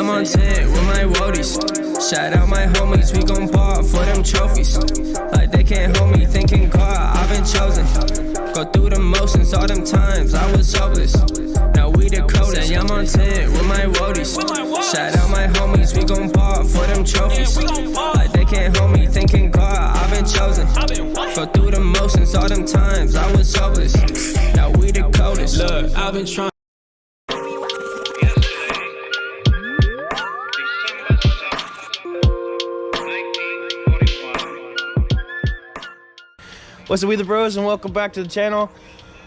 I'm on 10 with my woadies. Shout out my homies, we gon' ball for them trophies. Like they can't hold me, thinking God, I've been chosen. Go through the motions, all them times I was hopeless. Now we the coldest. I'm on 10 with my woadies. Shout out my homies, we gon' ball for them trophies. Like they can't hold me, thinking God, I've been chosen. Go through the motions, all them times I was hopeless. Now we the coldest. Look, I've been trying. What's up, we the bros, and welcome back to the channel.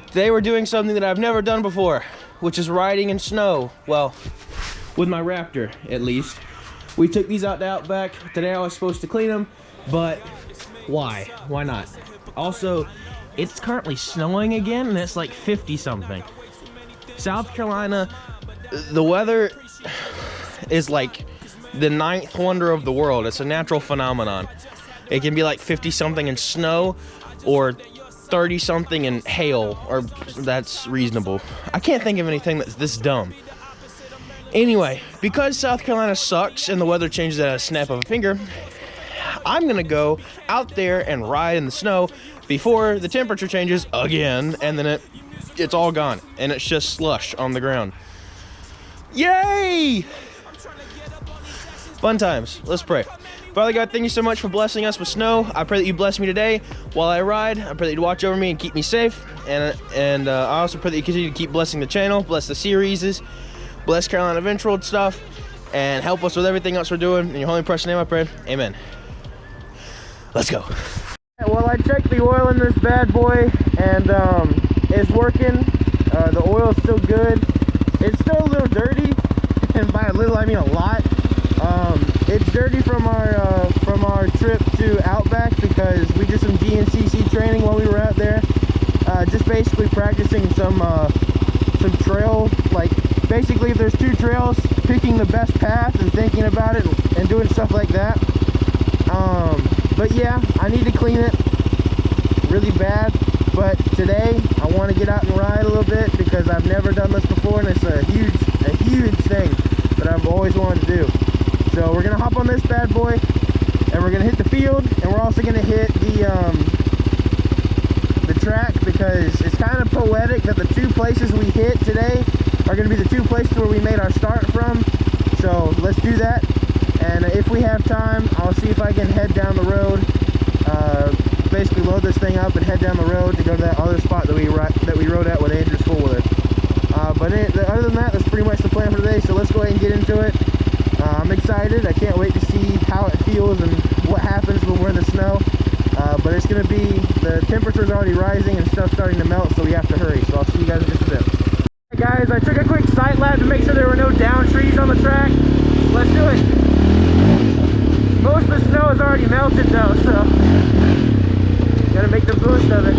Today we're doing something that I've never done before, which is riding in snow. Well, with my Raptor, at least. We took these out to Outback. Today I was supposed to clean them, but why? Why not? Also, it's currently snowing again, and it's like 50 something. South Carolina, the weather is like the 9th wonder of the world. It's a natural phenomenon. It can be like 50 something in snow, or 30 something in hail, or that's reasonable. I can't think of anything that's this dumb. Anyway, because South Carolina sucks and the weather changes at a snap of a finger, I'm gonna go out there and ride in the snow before the temperature changes again, and then it's all gone and it's just slush on the ground. Yay! Fun times. Let's pray. Father God, thank you so much for blessing us with snow. I pray that you bless me today while I ride. I pray that you watch over me and keep me safe. And I also pray that you continue to keep blessing the channel, bless the series, bless Carolina Adventure World stuff, and help us with everything else we're doing. In your holy and precious name I pray. Amen. Let's go. Well, I checked the oil in this bad boy, and it's working. The oil's still good. It's still a little dirty, and by a little I mean a lot. It's dirty from our trip to Outback because we did some GNCC training while we were out there. Just basically practicing some trail, like basically if there's two trails, picking the best path and thinking about it and doing stuff like that. But yeah, I need to clean it really bad. But today I want to get out and ride a little bit because I've never done this before, and it's a huge thing that I've always wanted to do. So we're gonna hop on this bad boy, and we're gonna hit the field, and we're also gonna hit the track, because it's kind of poetic that the two places we hit today are gonna be the two places where we made our start from. So let's do that, and if we have time, I'll see if I can head down the road, basically load this thing up and head down the road to go to that other spot that we rode at with Andrew's four-wheeler. But other than that, that's pretty much the plan for today. So let's go ahead and get into it. I'm excited. I can't wait to see how it feels and what happens when we're in the snow. But it's going to be, the temperature's already rising and stuff's starting to melt, so we have to hurry. So I'll see you guys in just a bit. Hey guys, I took a quick sight lap to make sure there were no down trees on the track. Let's do it. Most of the snow is already melted though, so gotta make the most of it.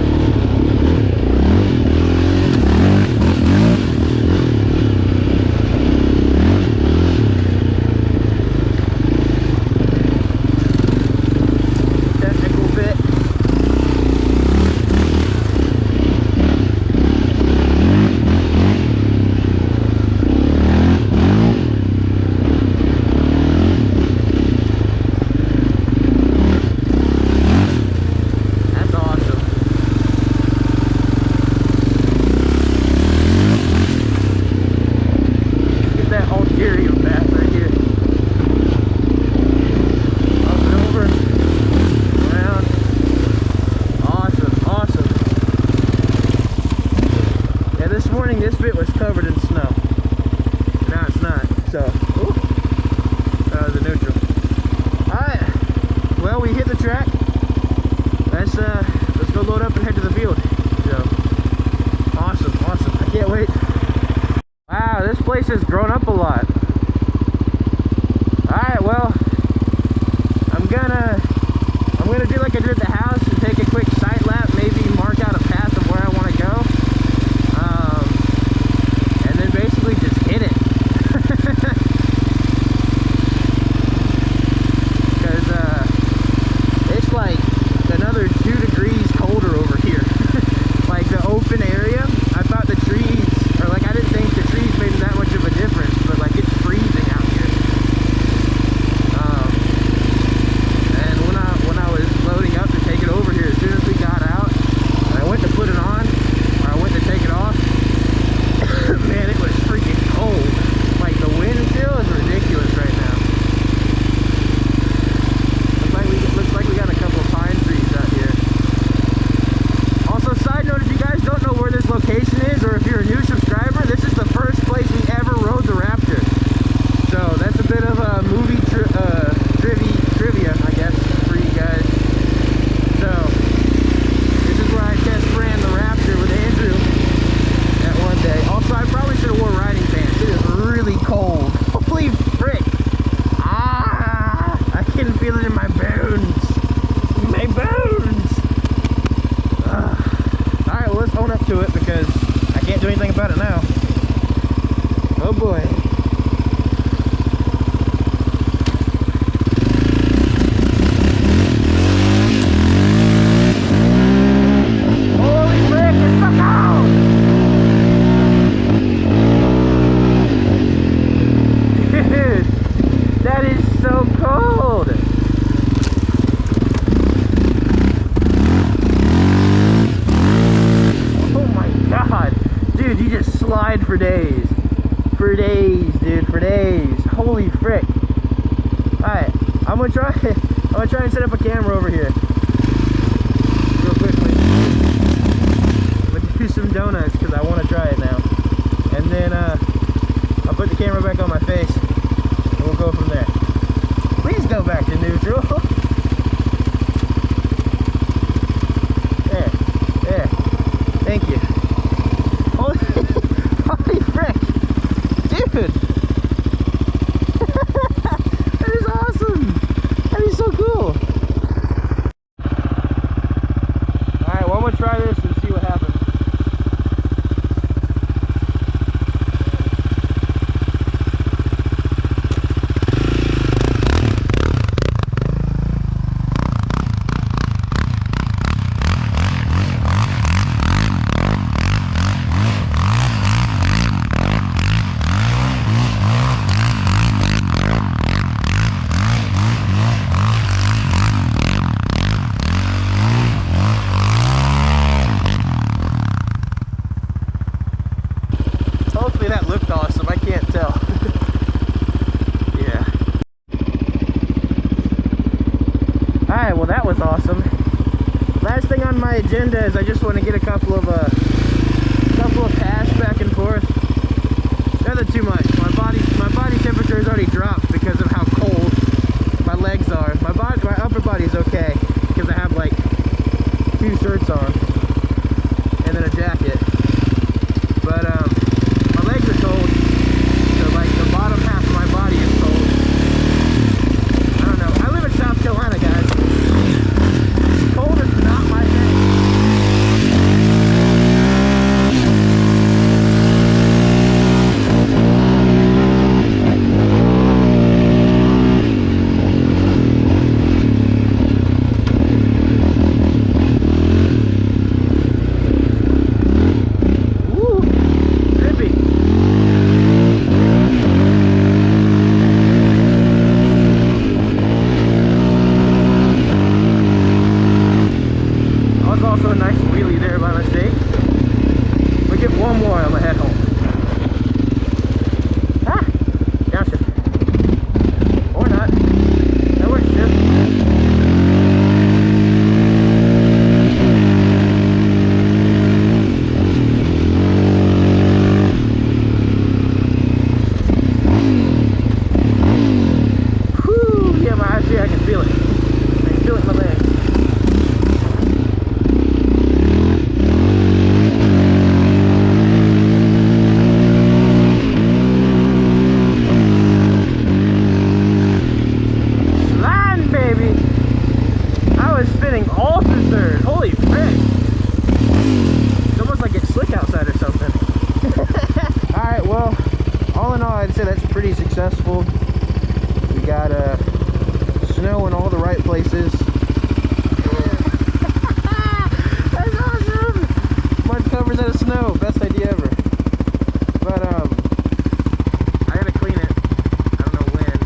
This bit was covered in snow. Now it's not. So, that was a neutral. Alright. Well, we hit the track. Let's go load up and head to the field. So, awesome. I can't wait. Wow, this place has grown up a lot. Alright, well, I'm gonna do like I did at the house and take a quick sight lap, maybe mark out a path of where I want to go. Just hit it. Because it's like another 2 degrees colder over here. Like the open area, I thought the trees, or like I didn't think the trees made that much of a difference, but like it's freezing out here. stuck to it because I can't do anything about it now. Oh boy. Holy frick, it's stuck out! Dude, that is so cold! Oh my god! Dude, you just slide for days. For days, dude, for days. Holy frick. Alright, I'm gonna try and set up a camera over here. Real quickly. I'm gonna do some donuts because I want to try it now. And then I'll put the camera back on my face and we'll go from there. Please go back to neutral. There. Thank you. Holy frick. Dude. That is awesome. That is so cool. Alright, well I'm gonna try this and see what happens. Hopefully that looked awesome, I can't tell. Yeah. Alright, well that was awesome. Last thing on my agenda is I just want to get a couple of casts back and forth. Nothing too much. My body temperature has already dropped because of how cold my legs are. My upper body is okay because I have like 2 shirts on and then a jacket. But my legs are cold, so like the bottom half of my body is cold. I don't know. I live in South Carolina, guys. Cold is not my thing. Also a nice wheelie there by mistake. We get one more and I'm gonna head home. Ah! Gotcha. Or not. That works too. Whew! Yeah, actually I can feel it. I can feel it in my legs. All through third. Holy frick. It's almost like it's slick outside or something. Alright, well, all in all, I'd say that's pretty successful. We got snow in all the right places. That's awesome. Mud covers out of snow. Best idea ever. But, I gotta clean it. I don't know when.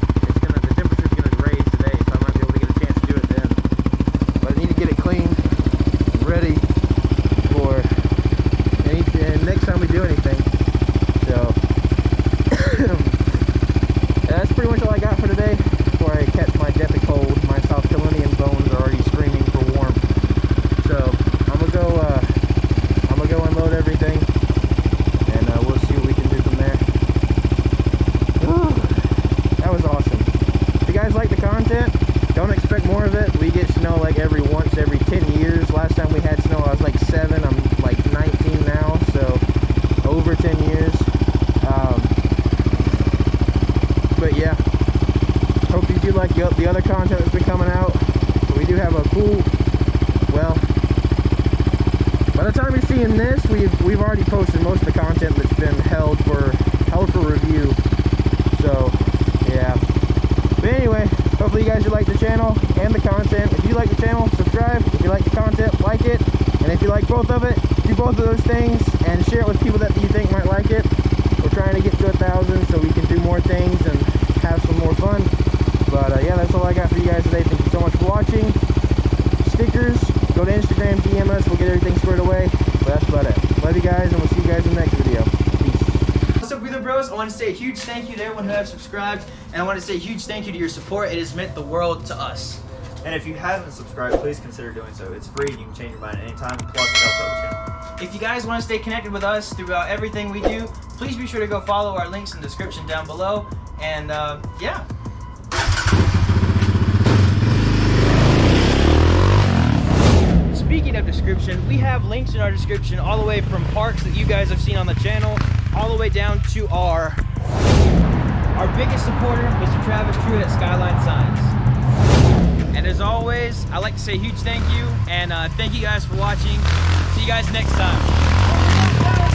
The temperature's gonna raise today, so I might be able to get a chance to do it then. But I need to get it cleaned, ready for next time we do anything. So that's pretty much all I got for today before I catch my death of cold, my South Carolinian bone. you're seeing this, we've already posted most of the content that's been held for review. So yeah. But anyway, hopefully you guys will like the channel and the content. If you like the channel, subscribe. If you like the content, like it. And if you like both of it, do both of those things and share it with people that you think might like it. We're trying to get to 1,000 so we can do more things and have some more fun. But yeah, that's all I got for you guys today. Thank you so much for watching. Stickers, go to Instagram, DM us, we'll get everything squared away. But that's about it. Love you guys, and we'll see you guys in the next video. Peace. What's up, Wheeler Bros? I want to say a huge thank you to everyone who has subscribed, and I want to say a huge thank you to your support. It has meant the world to us. And if you haven't subscribed, please consider doing so. It's free, you can change your mind at any time, plus it helps out the channel. If you guys want to stay connected with us throughout everything we do, please be sure to go follow our links in the description down below. And yeah. Speaking of description, we have links in our description all the way from parks that you guys have seen on the channel, all the way down to our biggest supporter, Mr. Travis Truett at Skyline Signs. And as always, I'd like to say a huge thank you, and thank you guys for watching. See you guys next time.